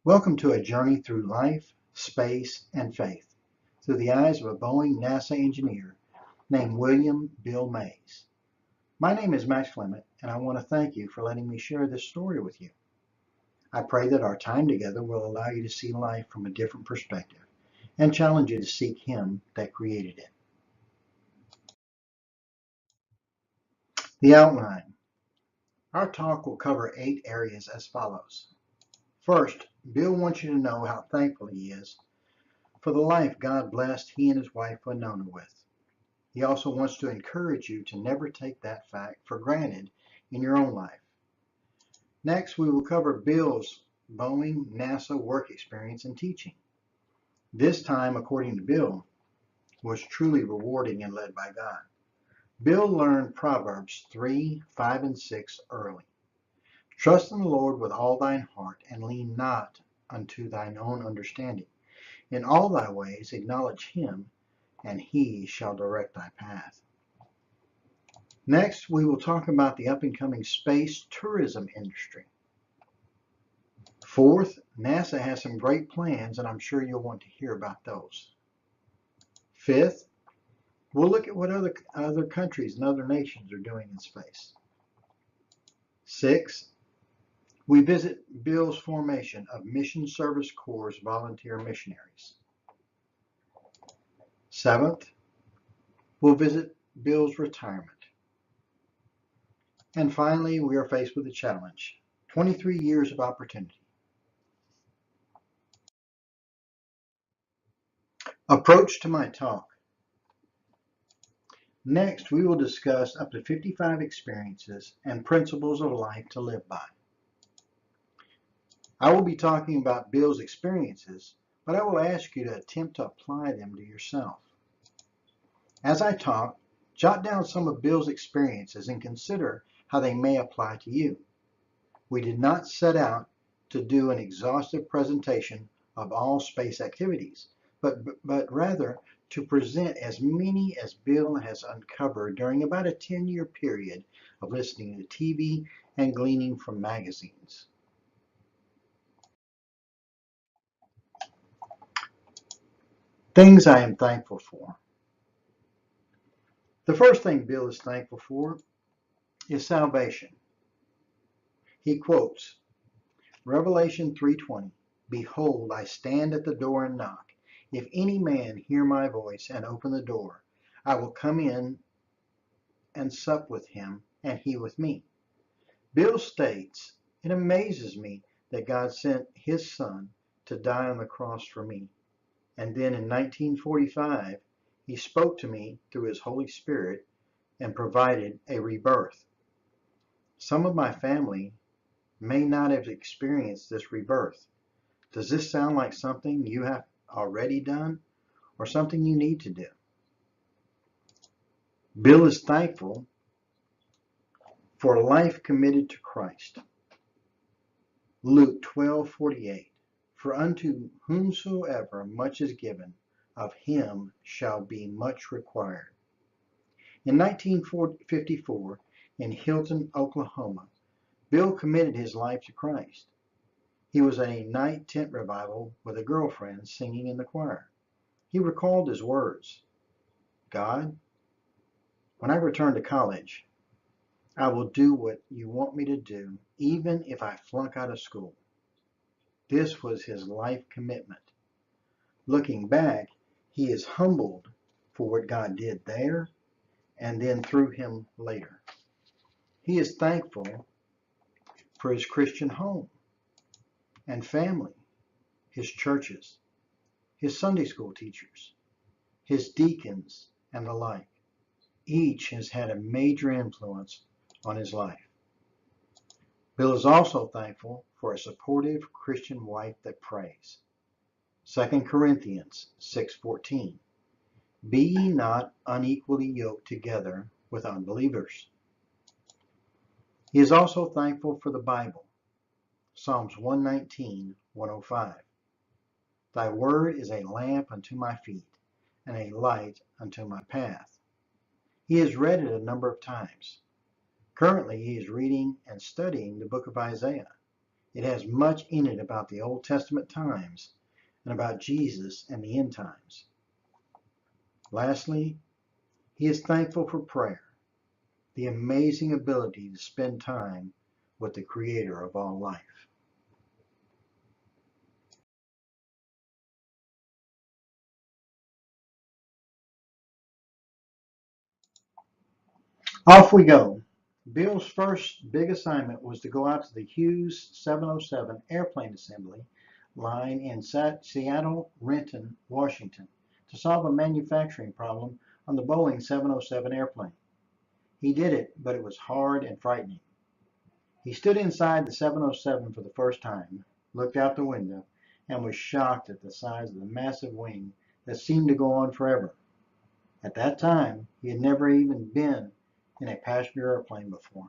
Welcome to a journey through life, space, and faith through the eyes of a Boeing NASA engineer named William Bill Mays. My name is Max Clement, and I want to thank you for letting me share this story with you. I pray that our time together will allow you to see life from a different perspective and challenge you to seek Him that created it. The outline. Our talk will cover 8 areas as follows. First, Bill wants you to know how thankful he is for the life God blessed he and his wife Winona with. He also wants to encourage you to never take that fact for granted in your own life. Next, we will cover Bill's Boeing NASA work experience and teaching. This time, according to Bill, was truly rewarding and led by God. Bill learned Proverbs 3, 5, and 6 early. Trust in the Lord with all thine heart, and lean not unto thine own understanding. In all thy ways acknowledge him, and he shall direct thy path. Next, we will talk about the up-and-coming space tourism industry. Fourth, NASA has some great plans, and I'm sure you'll want to hear about those. Fifth, we'll look at what other countries and other nations are doing in space. Sixth, we visit Bill's formation of Mission Service Corps volunteer missionaries. Seventh, we'll visit Bill's retirement. And finally, we are faced with a challenge, 23 years of opportunity. Approach to my talk. Next, we will discuss up to 55 experiences and principles of life to live by. I will be talking about Bill's experiences, but I will ask you to attempt to apply them to yourself. As I talk, jot down some of Bill's experiences and consider how they may apply to you. We did not set out to do an exhaustive presentation of all space activities, but rather to present as many as Bill has uncovered during about a 10-year period of listening to TV and gleaning from magazines. Things I am thankful for. The first thing Bill is thankful for is salvation. He quotes Revelation 3:20, Behold, I stand at the door and knock. If any man hear my voice and open the door, I will come in and sup with him, and he with me. Bill states, It amazes me that God sent his son to die on the cross for me. And then in 1945, he spoke to me through his Holy Spirit and provided a rebirth. Some of my family may not have experienced this rebirth. Does this sound like something you have already done or something you need to do? Bill is thankful for a life committed to Christ. Luke 12:48, For unto whomsoever much is given, of him shall be much required. In 1954, in Hilton, Oklahoma, Bill committed his life to Christ. He was at a night tent revival with a girlfriend singing in the choir. He recalled his words, God, when I return to college, I will do what you want me to do, even if I flunk out of school. This was his life commitment. Looking back, he is humbled for what God did there and then through him later. He is thankful for his Christian home and family, his churches, his Sunday school teachers, his deacons, and the like. Each has had a major influence on his life. Bill is also thankful for a supportive Christian wife that prays. 2 Corinthians 6:14. Be ye not unequally yoked together with unbelievers. He is also thankful for the Bible. Psalms 119:105. Thy word is a lamp unto my feet and a light unto my path. He has read it a number of times. Currently, he is reading and studying the book of Isaiah. It has much in it about the Old Testament times and about Jesus and the end times. Lastly, he is thankful for prayer, the amazing ability to spend time with the Creator of all life. Off we go. Bill's first big assignment was to go out to the Hughes 707 airplane assembly line in Seattle, Renton, Washington, to solve a manufacturing problem on the Boeing 707 airplane. He did it, but it was hard and frightening. He stood inside the 707 for the first time, looked out the window, and was shocked at the size of the massive wing that seemed to go on forever. At that time, he had never even been in a passenger airplane before.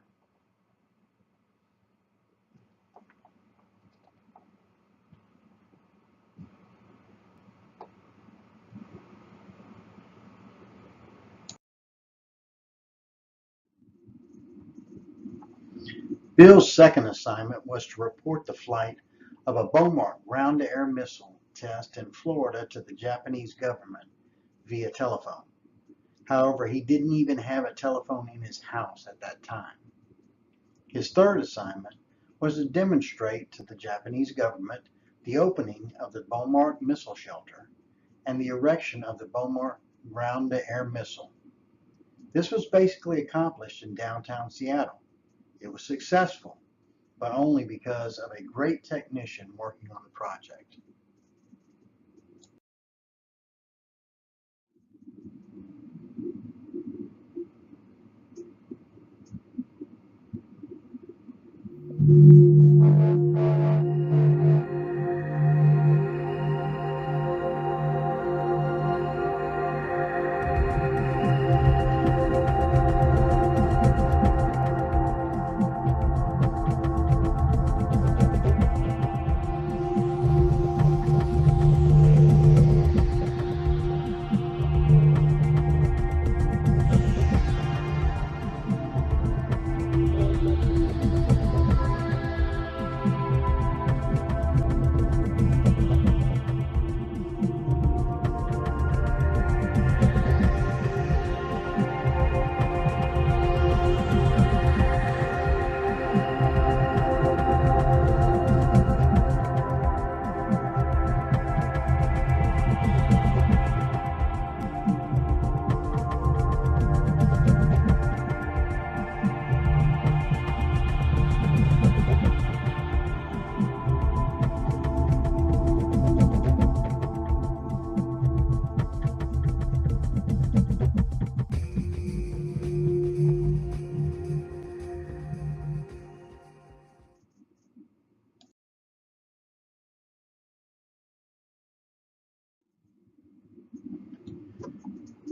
Bill's second assignment was to report the flight of a Bomark ground-to-air missile test in Florida to the Japanese government via telephone. However, he didn't even have a telephone in his house at that time. His third assignment was to demonstrate to the Japanese government the opening of the Bomark missile shelter and the erection of the Bomark ground-to-air missile. This was basically accomplished in downtown Seattle. It was successful, but only because of a great technician working on the project.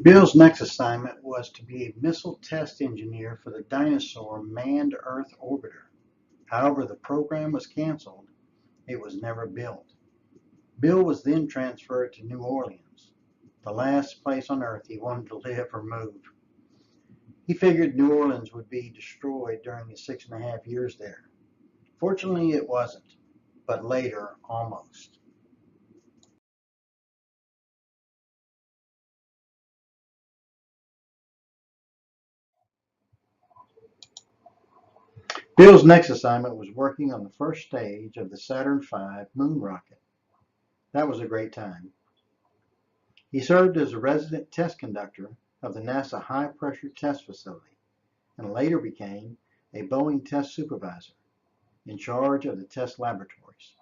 Bill's next assignment was to be a missile test engineer for the Dinosaur manned Earth orbiter. However, the program was canceled. It was never built. Bill was then transferred to New Orleans, the last place on Earth he wanted to live or move. He figured New Orleans would be destroyed during his 6.5 years there. Fortunately, it wasn't, but later, almost. Bill's next assignment was working on the first stage of the Saturn V moon rocket. That was a great time. He served as a resident test conductor of the NASA High Pressure Test Facility and later became a Boeing test supervisor in charge of the test laboratories.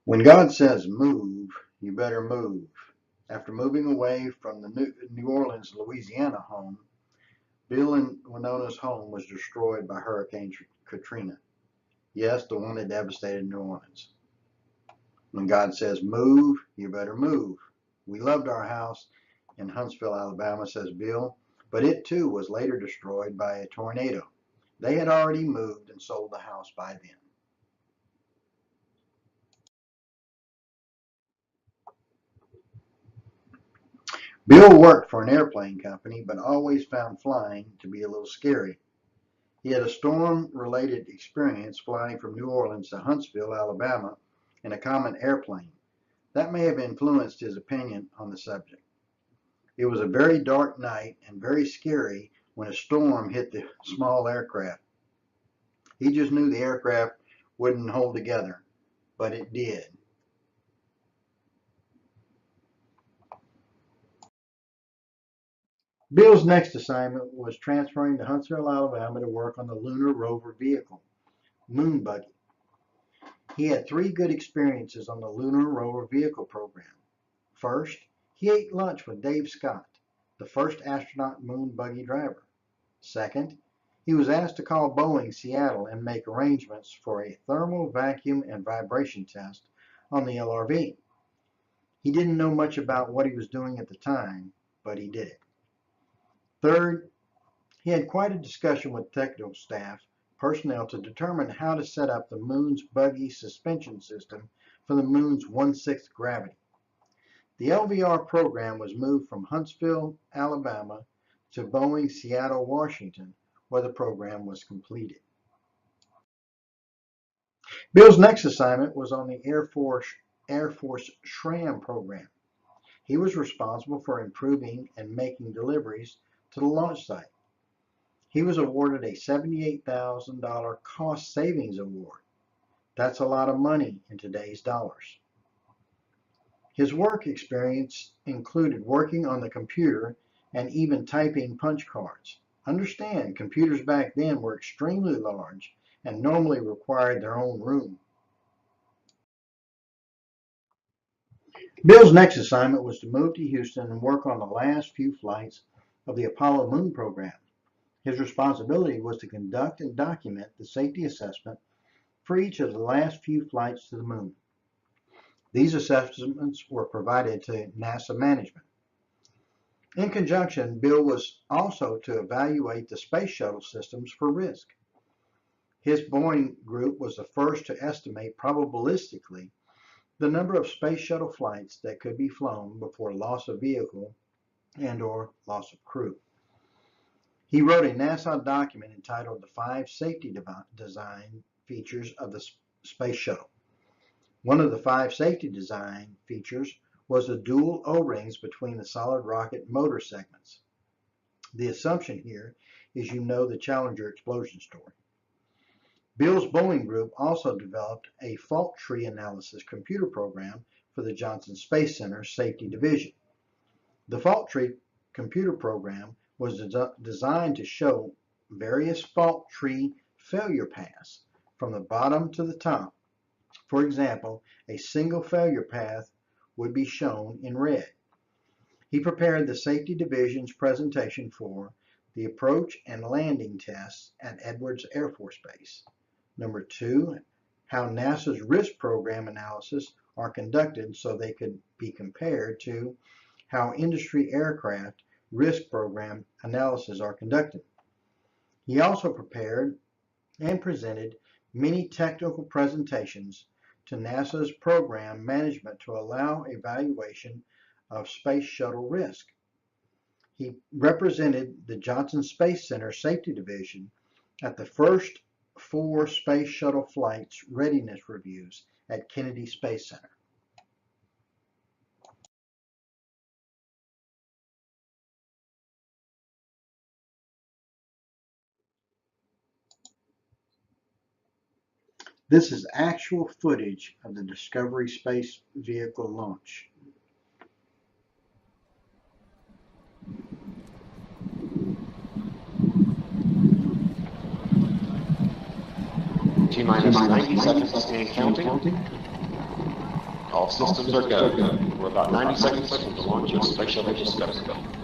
When God says move, you better move. After moving away from the New Orleans, Louisiana home, Bill and Winona's home was destroyed by Hurricane Katrina. Yes, the one that devastated New Orleans. When God says move, you better move. We loved our house in Huntsville, Alabama, says Bill, but it too was later destroyed by a tornado. They had already moved and sold the house by then. Bill worked for an airplane company, but always found flying to be a little scary. He had a storm-related experience flying from New Orleans to Huntsville, Alabama, in a common airplane. That may have influenced his opinion on the subject. It was a very dark night and very scary when a storm hit the small aircraft. He just knew the aircraft wouldn't hold together, but it did. Bill's next assignment was transferring to Huntsville, Alabama to work on the lunar rover vehicle, moon buggy. He had 3 good experiences on the lunar rover vehicle program. First, he ate lunch with Dave Scott, the first astronaut moon buggy driver. Second, he was asked to call Boeing Seattle and make arrangements for a thermal, vacuum, and vibration test on the LRV. He didn't know much about what he was doing at the time, but he did it. Third, he had quite a discussion with technical staff personnel to determine how to set up the moon's buggy suspension system for the moon's 1/6 gravity. The LVR program was moved from Huntsville, Alabama to Boeing Seattle, Washington, where the program was completed. Bill's next assignment was on the Air Force SRAM program. He was responsible for improving and making deliveries to the launch site. He was awarded a $78,000 cost savings award. That's a lot of money in today's dollars. His work experience included working on the computer and even typing punch cards. Understand, computers back then were extremely large and normally required their own room. Bill's next assignment was to move to Houston and work on the last few flights of the Apollo moon program. His responsibility was to conduct and document the safety assessment for each of the last few flights to the moon. These assessments were provided to NASA management. In conjunction, Bill was also to evaluate the space shuttle systems for risk. His Boeing group was the first to estimate probabilistically the number of space shuttle flights that could be flown before loss of vehicle and/or loss of crew. He wrote a NASA document entitled The 5 Safety Design Features of the Space Shuttle. One of the 5 safety design features was the dual O-rings between the solid rocket motor segments. The assumption here is you know the Challenger explosion story. Bill's Boeing group also developed a fault tree analysis computer program for the Johnson Space Center Safety Division. The fault tree computer program was designed to show various fault tree failure paths from the bottom to the top. For example, a single failure path would be shown in red. He prepared the Safety Division's presentation for the approach and landing tests at Edwards Air Force Base. Number 2, how NASA's risk program analysis are conducted so they could be compared to how industry aircraft risk program analysis are conducted. He also prepared and presented many technical presentations to NASA's program management to allow evaluation of space shuttle risk. He represented the Johnson Space Center Safety Division at the first 4 space shuttle flights readiness reviews at Kennedy Space Center. This is actual footage of the Discovery space vehicle launch. T-minus 90 seconds and counting. All systems are go. We're about 90 seconds from the launch of Space Shuttle Discovery.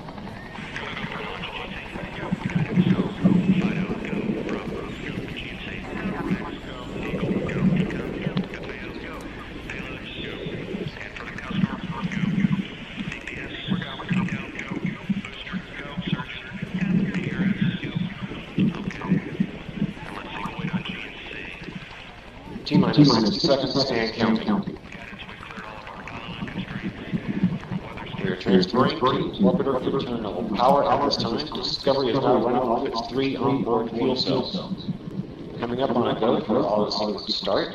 T-minus 60 seconds and counting. We are transferring to orbiter for internal power at this time. Discovery is now running off its 3 onboard fuel cells. Coming up on a go for auto sequence start.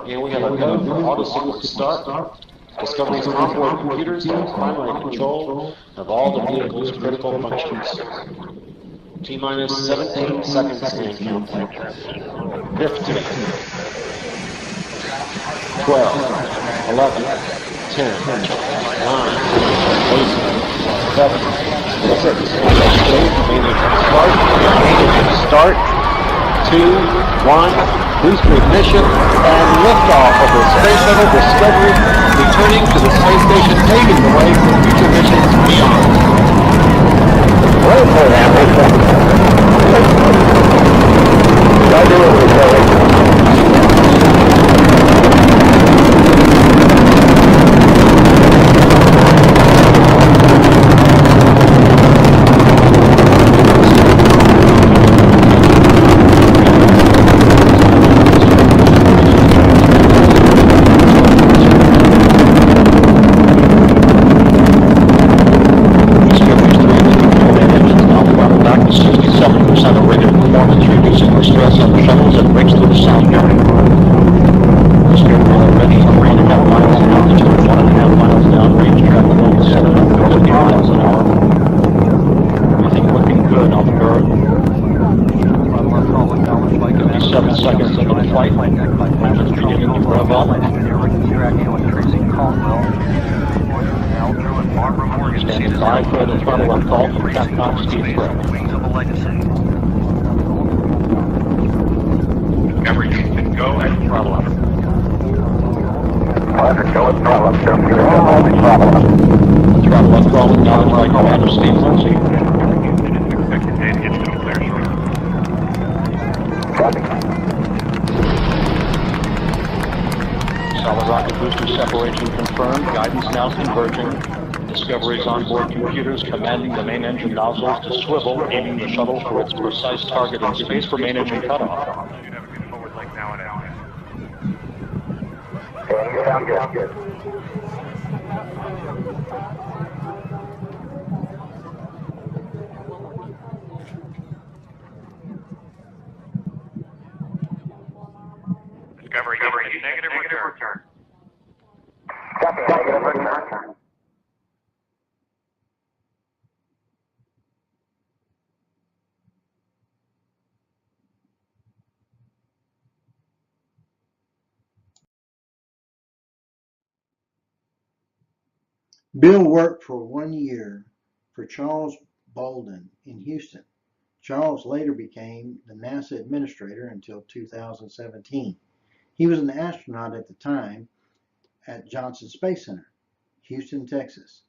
And we have a go for auto sequence start. Discovery's onboard computers have primary control of all the vehicle's critical functions. T-minus 17 seconds and counting. 15, 12, 11, 10, 9, 8, 7, 6, start, 2, 1, booster ignition, and liftoff of the Space Shuttle Discovery, returning to the space station, paving the way for future missions beyond. Standing by for the throttle up call from Capcom speed threat. Discovery, you can go at throttle up. Go at throttle up, sir. Throttle up call acknowledged by Commander Steve Lindsay. Instant clear, solid rocket booster separation confirmed. Guidance now converging. Discovery's onboard computers commanding the main engine nozzles to swivel, aiming the shuttle for its precise target in space for main engine cutoff. Sound good. Discovery, negative return. Copy, negative return. Bill worked for 1 year for Charles Bolden in Houston. Charles later became the NASA administrator until 2017. He was an astronaut at the time at Johnson Space Center, Houston, Texas.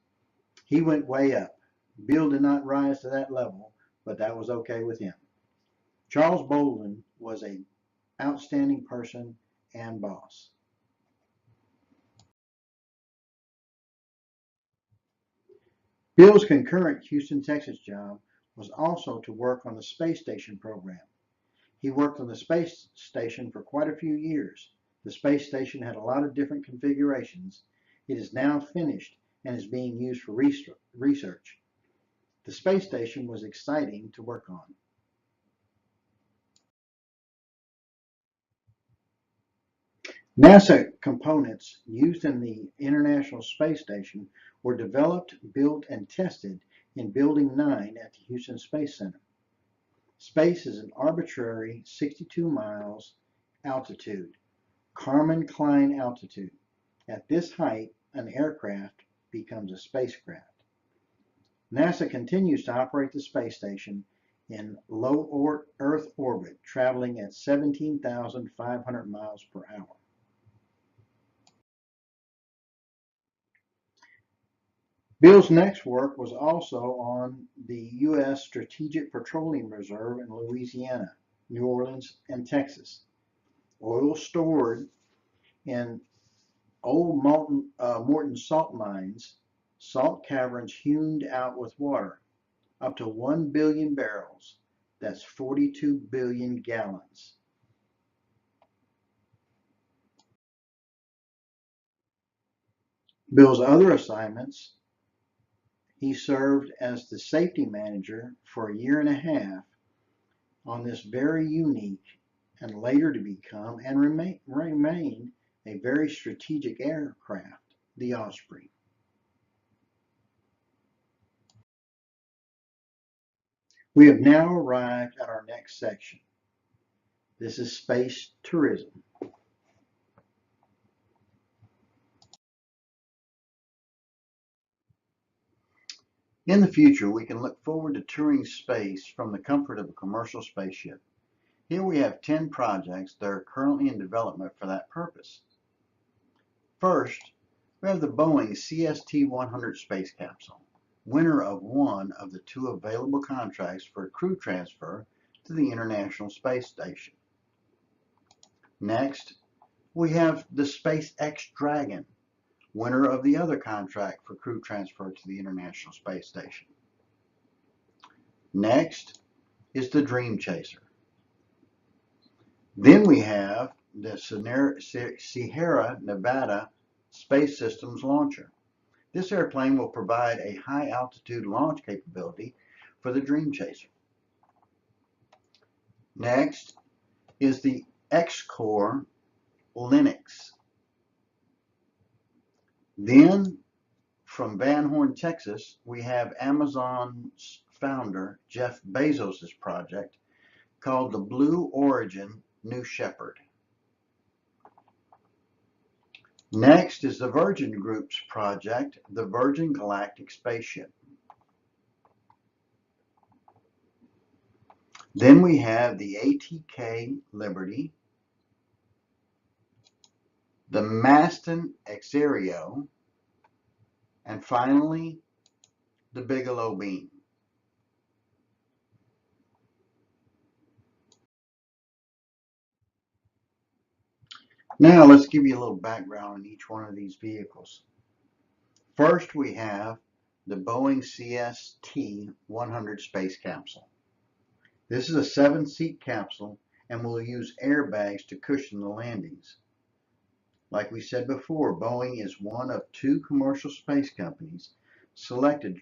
He went way up. Bill did not rise to that level, but that was okay with him. Charles Bolden was an outstanding person and boss. Bill's concurrent Houston, Texas job was also to work on the space station program. He worked on the space station for quite a few years. The space station had a lot of different configurations. It is now finished and is being used for research. The space station was exciting to work on. NASA components used in the International Space Station were developed, built, and tested in Building 9 at the Houston Space Center. Space is an arbitrary 62 miles altitude, Kármán-Klein altitude. At this height, an aircraft becomes a spacecraft. NASA continues to operate the space station in low Earth orbit, traveling at 17,500 miles per hour. Bill's next work was also on the U.S. Strategic Petroleum Reserve in Louisiana, New Orleans, and Texas. Oil stored in Old Morton salt mines, salt caverns hewn out with water, up to 1 billion barrels. That's 42 billion gallons. Bill's other assignments, he served as the safety manager for a year and a half on this very unique and later to become and remain a very strategic aircraft, the Osprey. We have now arrived at our next section. This is space tourism. In the future, we can look forward to touring space from the comfort of a commercial spaceship. Here we have 10 projects that are currently in development for that purpose. First, we have the Boeing CST-100 space capsule, winner of one of the 2 available contracts for crew transfer to the International Space Station. Next, we have the SpaceX Dragon, winner of the other contract for crew transfer to the International Space Station. Next is the Dream Chaser. Then we have the Sierra Nevada Space Systems Launcher. This airplane will provide a high-altitude launch capability for the Dream Chaser. Next is the X-Core Linux. Then, from Van Horn, Texas, we have Amazon's founder, Jeff Bezos' project called the Blue Origin New Shepard. Next is the Virgin Group's project, the Virgin Galactic Spaceship. Then we have the ATK Liberty, the Maston Exerio, and finally, the Bigelow Beam. Now let's give you a little background on each one of these vehicles. First, we have the Boeing CST-100 space capsule. This is a 7-seat capsule and will use airbags to cushion the landings. Like we said before, Boeing is one of 2 commercial space companies selected to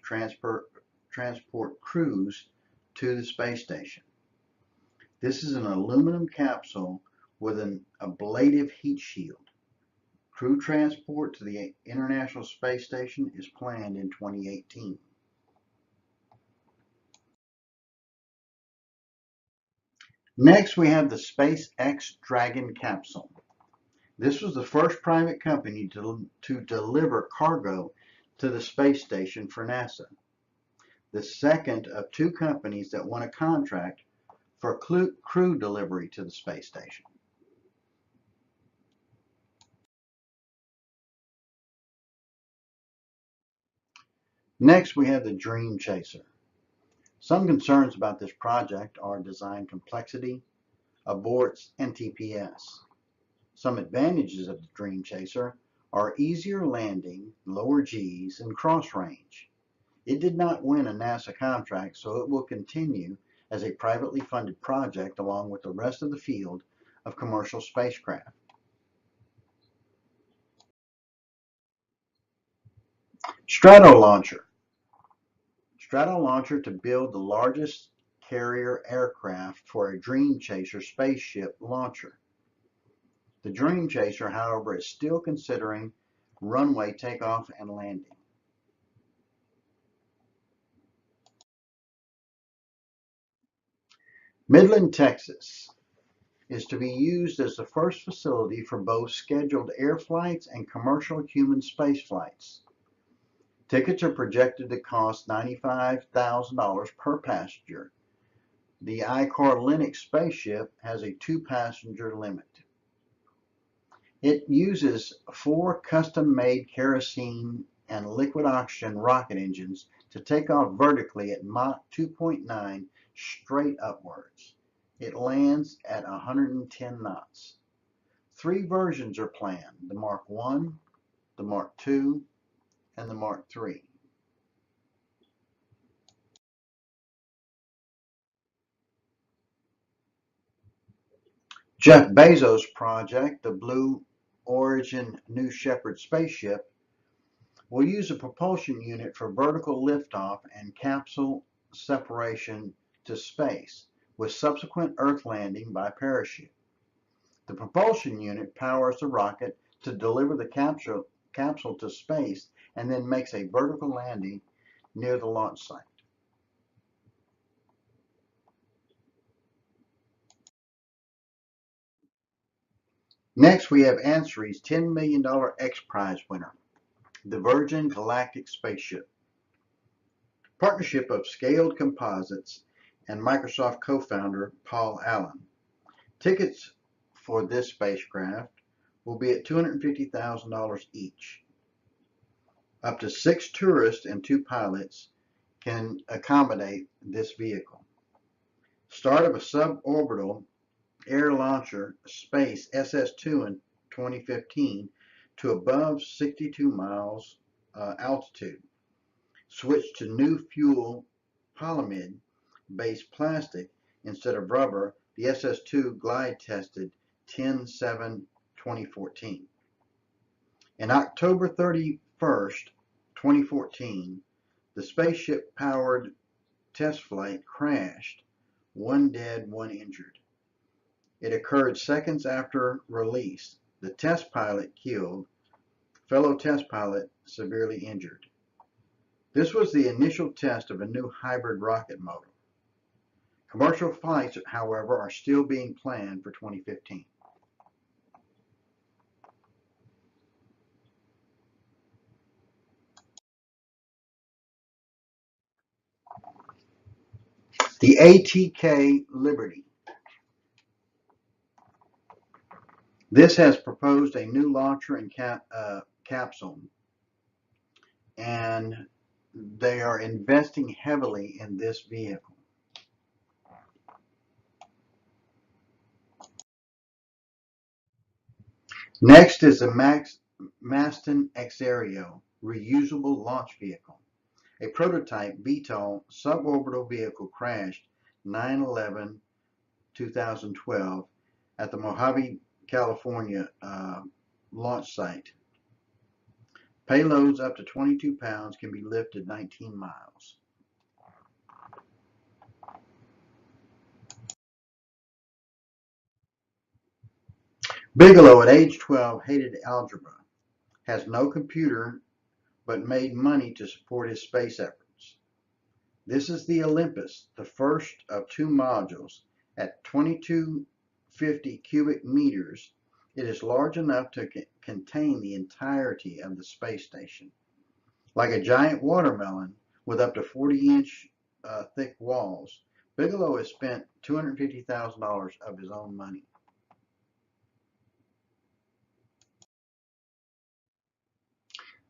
transport crews to the space station. This is an aluminum capsule with an ablative heat shield. Crew transport to the International Space Station is planned in 2018. Next, we have the SpaceX Dragon capsule. This was the first private company to deliver cargo to the space station for NASA. The second of 2 companies that won a contract for crew delivery to the space station. Next, we have the Dream Chaser. Some concerns about this project are design complexity, aborts, and TPS. Some advantages of the Dream Chaser are easier landing, lower Gs, and cross range. It did not win a NASA contract, so it will continue as a privately funded project along with the rest of the field of commercial spacecraft. Stratolauncher. Stratolauncher to build the largest carrier aircraft for a Dream Chaser spaceship launcher. The Dream Chaser, however, is still considering runway takeoff and landing. Midland, Texas is to be used as the first facility for both scheduled air flights and commercial human space flights. Tickets are projected to cost $95,000 per passenger. The ICAR Linux spaceship has a 2-passenger limit. It uses 4 custom-made kerosene and liquid oxygen rocket engines to take off vertically at Mach 2.9 straight upwards. It lands at 110 knots. 3 versions are planned, the Mark 1, the Mark II, and the Mark III. Jeff Bezos' project, the Blue Origin New Shepard spaceship, will use a propulsion unit for vertical liftoff and capsule separation to space, with subsequent Earth landing by parachute. The propulsion unit powers the rocket to deliver the capsule to space and then makes a vertical landing near the launch site. Next, we have Ansari's $10 million X Prize winner, the Virgin Galactic spaceship. Partnership of Scaled Composites and Microsoft co-founder Paul Allen. Tickets for this spacecraft will be at $250,000 each. Up to 6 tourists and 2 pilots can accommodate this vehicle. Start of a suborbital air launcher Space SS2 in 2015 to above 62 miles altitude. Switch to new fuel polyamide-based plastic instead of rubber. The SS2 glide tested 10/7/2014. In October 31st, 2014, the spaceship-powered test flight crashed, 1 dead, 1 injured. It occurred seconds after release. The test pilot killed, fellow test pilot severely injured. This was the initial test of a new hybrid rocket motor. Commercial flights, however, are still being planned for 2015. The ATK Liberty. This has proposed a new launcher and capsule, and they are investing heavily in this vehicle. Next is the Maston Xaero reusable launch vehicle. A prototype VTOL suborbital vehicle crashed 9/11/2012 at the Mojave, California launch site. Payloads up to 22 pounds can be lifted 19 miles. Bigelow, at age 12, hated algebra, has no computer, but made money to support his space efforts. This is the Olympus, the first of 2 modules. At 2250 cubic meters, it is large enough to contain the entirety of the space station. Like a giant watermelon with up to 40-inch thick walls, Bigelow has spent $250,000 of his own money.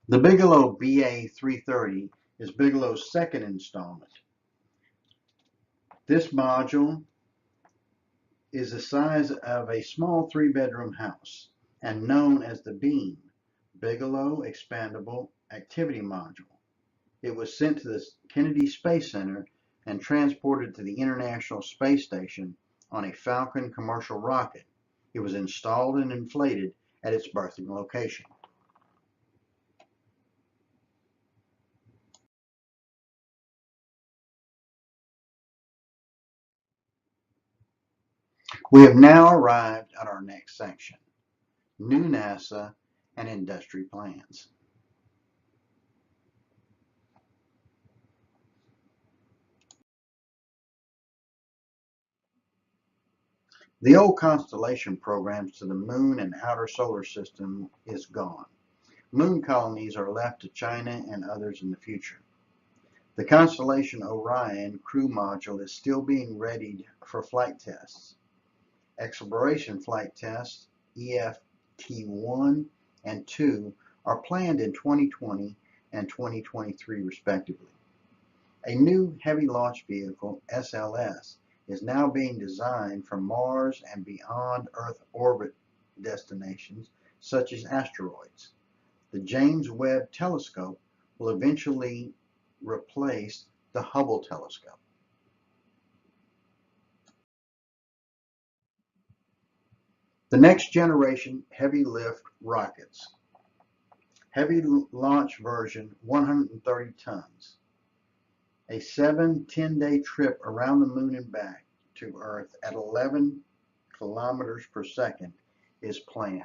The Bigelow BA330 is Bigelow's second installment. This module is the size of a small 3-bedroom house and known as the BEAM, Bigelow Expandable Activity Module. It was sent to the Kennedy Space Center and transported to the International Space Station on a Falcon commercial rocket. It was installed and inflated at its berthing location. We have now arrived at our next section, new NASA and industry plans. The old constellation programs to the moon and outer solar system is gone. Moon colonies are left to China and others in the future. The Constellation Orion crew module is still being readied for flight tests. Exploration flight tests, EFT-1 and 2, are planned in 2020 and 2023 respectively. A new heavy launch vehicle, SLS, is now being designed for Mars and beyond Earth orbit destinations such as asteroids. The James Webb Telescope will eventually replace the Hubble telescope. The next generation heavy lift rockets. Heavy launch version 130 tons. A 7-10-day trip around the moon and back to Earth at 11 kilometers per second is planned.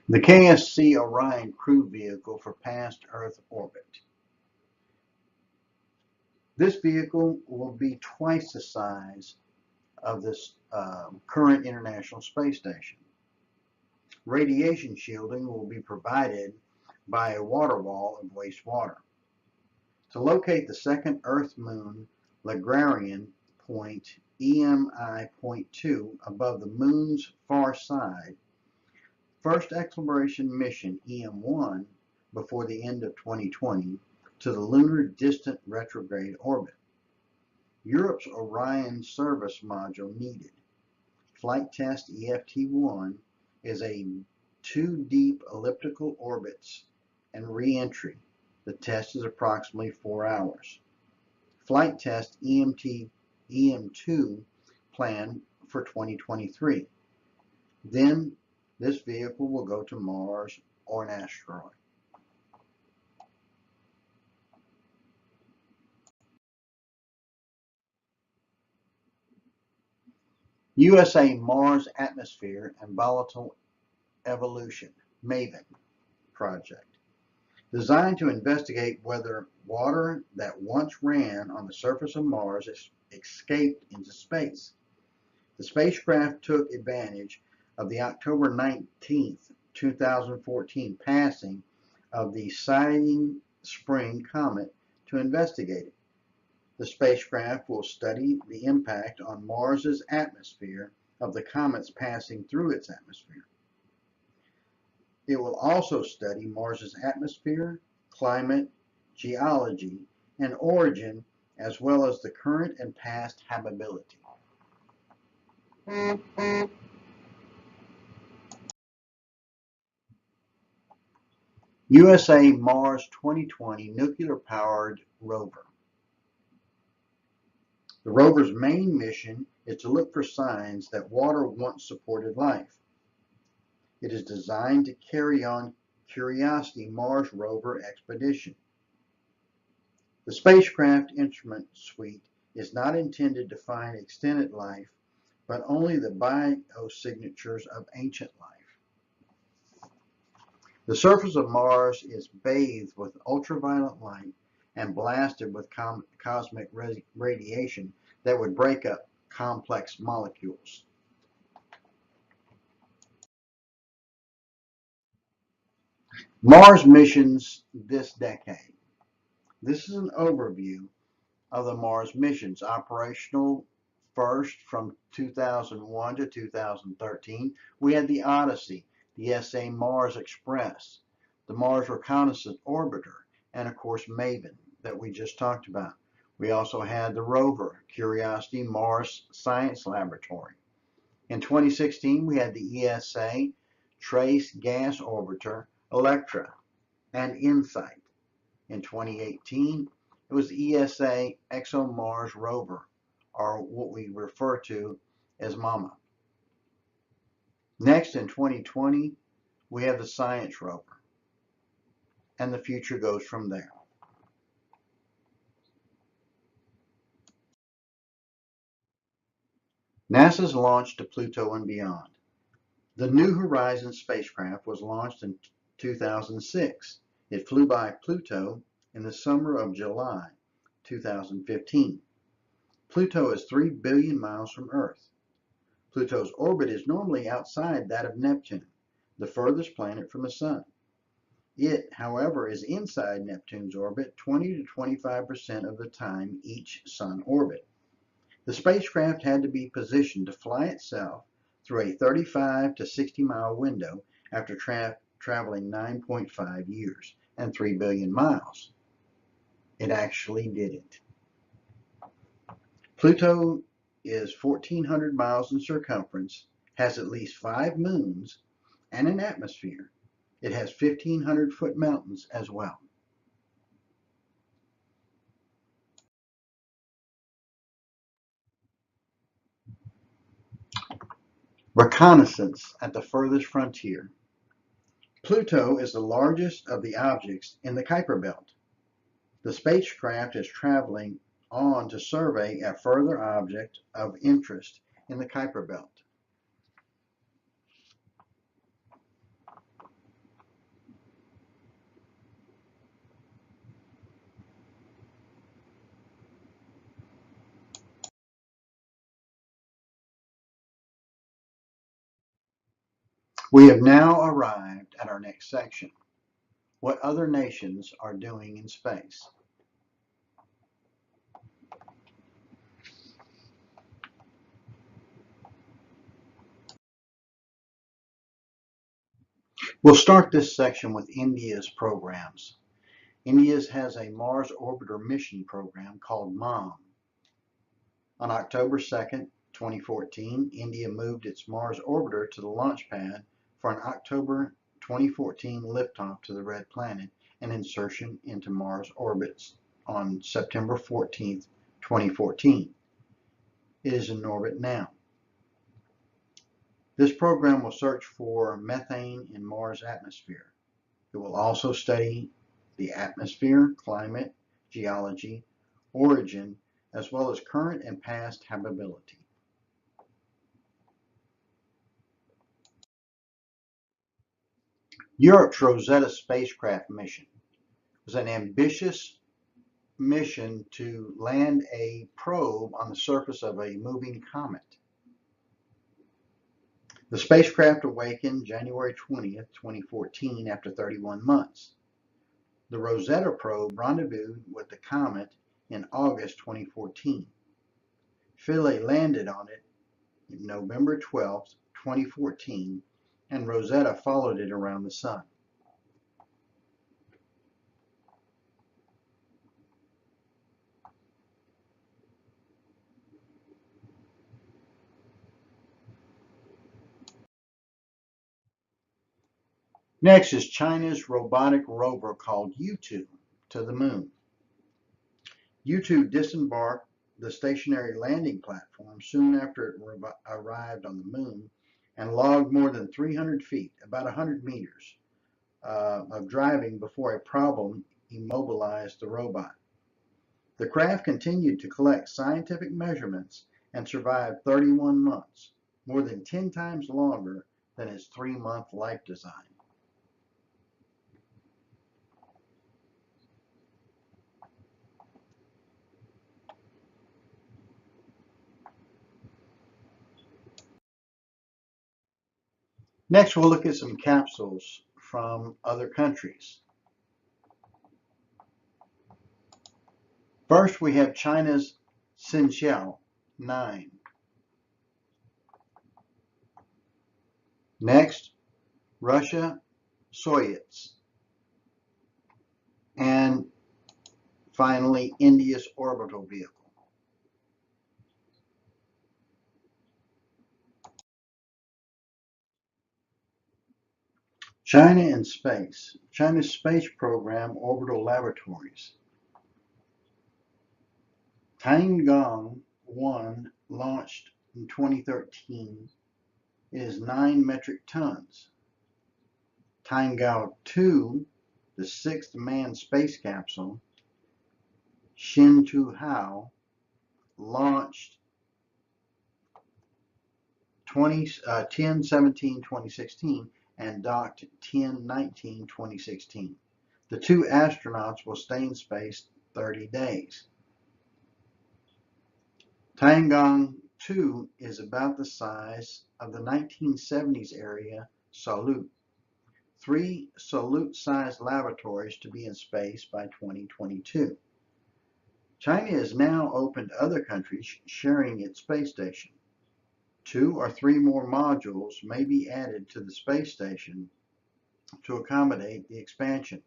The KSC Orion crew vehicle for past Earth orbit. This vehicle will be twice the size of this current International Space Station. Radiation shielding will be provided by a water wall of wastewater. To locate the second Earth-Moon Lagrangian point, EMI point 2, above the Moon's far side, first exploration mission, EM1, before the end of 2020, to the Lunar Distant Retrograde Orbit. Europe's Orion service module needed. Flight test EFT-1 is a 2 deep elliptical orbits and re-entry. The test is approximately 4 hours. Flight test EM2 planned for 2023. Then this vehicle will go to Mars or an asteroid. USA Mars Atmosphere and Volatile Evolution, MAVEN project, designed to investigate whether water that once ran on the surface of Mars escaped into space. The spacecraft took advantage of the October 19, 2014 passing of the Siding Spring comet to investigate it. The spacecraft will study the impact on Mars's atmosphere of the comets passing through its atmosphere. It will also study Mars's atmosphere, climate, geology, and origin, as well as the current and past habitability. USA Mars 2020 nuclear-powered rover. The rover's main mission is to look for signs that water once supported life. It is designed to carry on Curiosity Mars rover expedition. The spacecraft instrument suite is not intended to find extended life, but only the biosignatures of ancient life. The surface of Mars is bathed with ultraviolet light and blasted with cosmic radiation that would break up complex molecules. Mars missions this decade. This is an overview of the Mars missions. Operational first from 2001 to 2013, we had the Odyssey, the SA Mars Express, the Mars Reconnaissance Orbiter, and of course MAVEN that we just talked about. We also had the rover, Curiosity Mars Science Laboratory. In 2016, we had the ESA Trace Gas Orbiter, Electra, and InSight. In 2018, it was the ESA ExoMars rover, or what we refer to as MAMA. Next, in 2020, we have the Science rover, and the future goes from there. NASA's launch to Pluto and beyond. The New Horizons spacecraft was launched in 2006. It flew by Pluto in the summer of July 2015. Pluto is 3 billion miles from Earth. Pluto's orbit is normally outside that of Neptune, the furthest planet from the Sun. It, however, is inside Neptune's orbit 20 to 25% of the time each Sun orbit. The spacecraft had to be positioned to fly itself through a 35 to 60 mile window after traveling 9.5 years and 3 billion miles. It actually did it. Pluto is 1,400 miles in circumference, has at least 5 moons, and an atmosphere. It has 1,500-foot mountains as well. Reconnaissance at the furthest frontier. Pluto is the largest of the objects in the Kuiper Belt. The spacecraft is traveling on to survey a further object of interest in the Kuiper Belt. We have now arrived at our next section. What other nations are doing in space? We'll start this section with India's programs. India has a Mars Orbiter mission program called MOM. On October 2nd, 2014, India moved its Mars Orbiter to the launch pad for an October 2014 liftoff to the Red Planet and insertion into Mars orbits on September 14th, 2014. It is in orbit now. This program will search for methane in Mars' atmosphere. It will also study the atmosphere, climate, geology, origin, as well as current and past habitability. Europe's Rosetta spacecraft mission was an ambitious mission to land a probe on the surface of a moving comet. The spacecraft awakened January 20th, 2014 after 31 months. The Rosetta probe rendezvoused with the comet in August 2014. Philae landed on it November 12, 2014, and Rosetta followed it around the sun. Next is China's robotic rover called U2 to the moon. U2 disembarked the stationary landing platform soon after it arrived on the moon and logged more than 300 feet, about 100 meters, of driving before a problem immobilized the robot. The craft continued to collect scientific measurements and survived 31 months, more than 10 times longer than its 3-month life design. Next, we'll look at some capsules from other countries. First, we have China's Shenzhou 9. Next, Russia Soyuz. And finally, India's orbital vehicle. China in space. China's space program orbital laboratories. Tiangong-1 launched in 2013. It is 9 metric tons. Tiangong-2, the 6th manned space capsule, Shin-2Hao, launched 10/17/2016 and docked 10/19/2016. The 2 astronauts will stay in space 30 days. Tiangong-2 is about the size of the 1970s area Salyut. 3 Salyut-sized laboratories to be in space by 2022. China is now open to other countries sharing its space station. 2 or 3 more modules may be added to the space station to accommodate the expansion.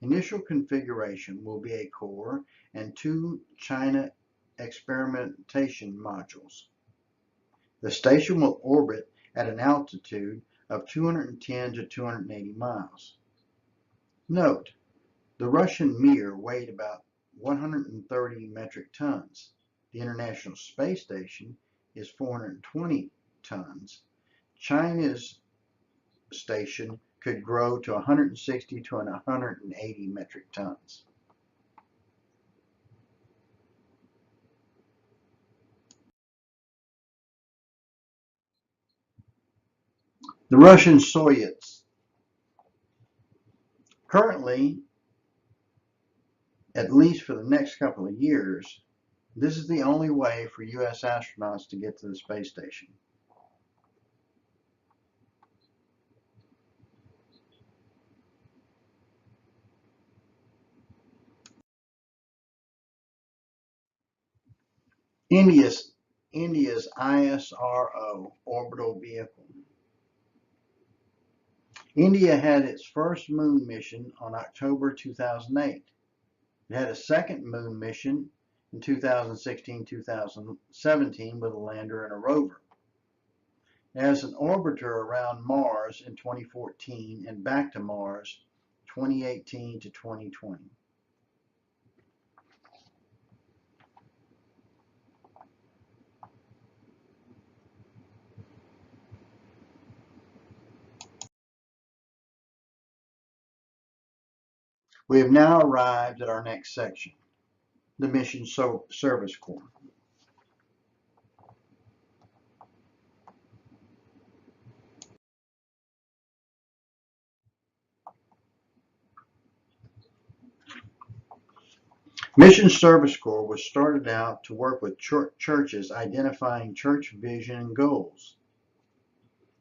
Initial configuration will be a core and 2 China experimentation modules. The station will orbit at an altitude of 210 to 280 miles. Note, the Russian Mir weighed about 130 metric tons. The International Space Station is 420 tons. China's station could grow to 160 to 180 metric tons. The Russian Soyuz. Currently, at least for the next couple of years, this is the only way for U.S. astronauts to get to the space station. India's ISRO orbital vehicle. India had its first moon mission on October 2008. It had a second moon mission in 2016-2017 with a lander and a rover. It has an orbiter around Mars in 2014 and back to Mars 2018 to 2020. We have now arrived at our next section, the Mission Service Corps. Mission Service Corps was started out to work with churches identifying church vision and goals.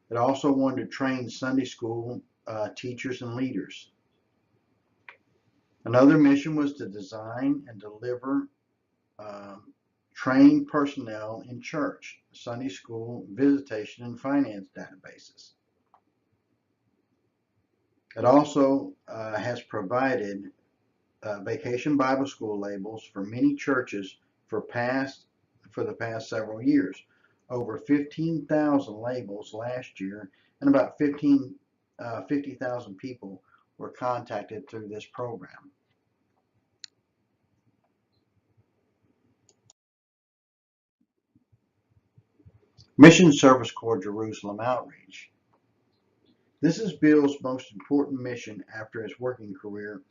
It also wanted to train Sunday school teachers and leaders. Another mission was to design and deliver trained personnel in church, Sunday school, visitation, and finance databases. It also has provided Vacation Bible School labels for many churches for the past several years. Over 15,000 labels last year, and about 50,000 people were contacted through this program. Mission Service Corps Jerusalem Outreach. This is Bill's most important mission after his working career,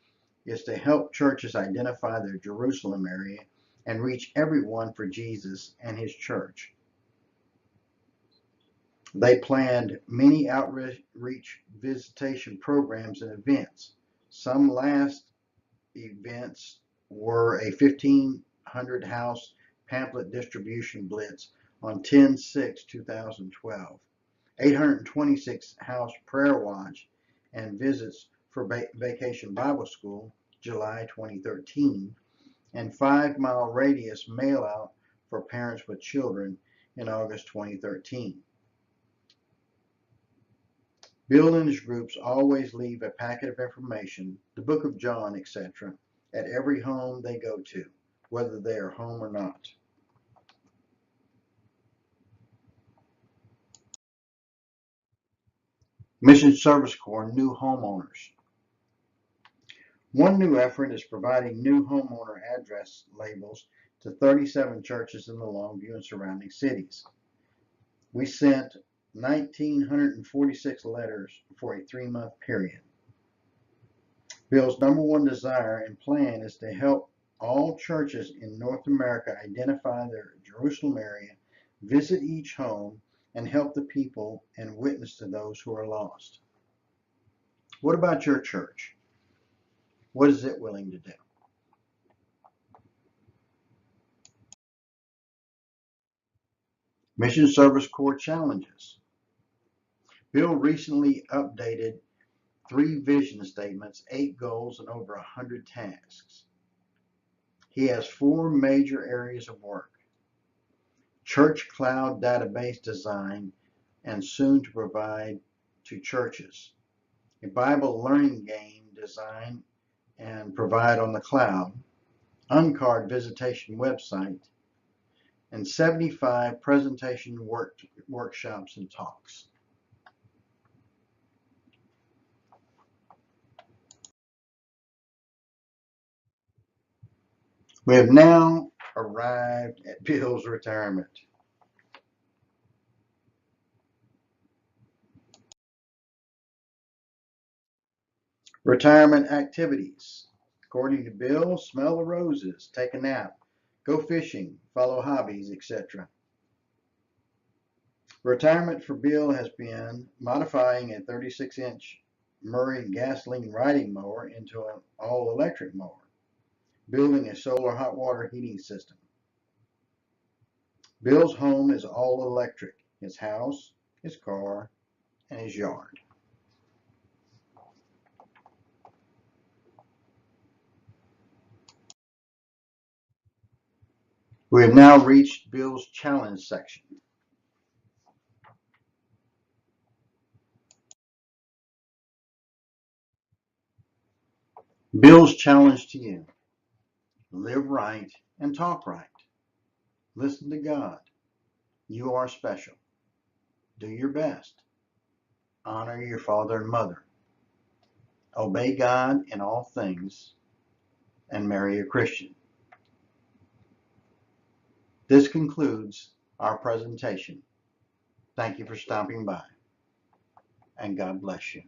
is to help churches identify their Jerusalem area and reach everyone for Jesus and his church. They planned many outreach visitation programs and events. Some last events were a 1,500 house pamphlet distribution blitz on 10/6/2012, 826 house prayer watch and visits for Vacation Bible School, July 2013, and 5-mile radius mail out for parents with children in August 2013. Bill and his groups always leave a packet of information, the book of John, etc., at every home they go to, whether they are home or not. Mission Service Corps new homeowners. One new effort is providing new homeowner address labels to 37 churches in the Longview and surrounding cities. We sent 1,946 letters for a 3-month period. Bill's #1 desire and plan is to help all churches in North America identify their Jerusalem area, visit each home, and help the people and witness to those who are lost. What about your church? What is it willing to do? Mission Service Corps challenges. Bill recently updated 3 vision statements, 8 goals, and over 100 tasks. He has 4 major areas of work: church cloud database design and soon to provide to churches, a Bible learning game design and provide on the cloud, uncard visitation website, and 75 presentation workshops and talks. We have now arrived at Bill's retirement. Retirement activities. According to Bill, smell the roses, take a nap, go fishing, follow hobbies, etc. Retirement for Bill has been modifying a 36-inch Murray gasoline riding mower into an all-electric mower, building a solar hot water heating system. Bill's home is all electric, his house, his car, and his yard. We have now reached Bill's challenge section. Bill's challenge to you: live right and talk right. Listen to God. You are special. Do your best. Honor your father and mother. Obey God in all things, and marry a Christian. This concludes our presentation. Thank you for stopping by, and God bless you.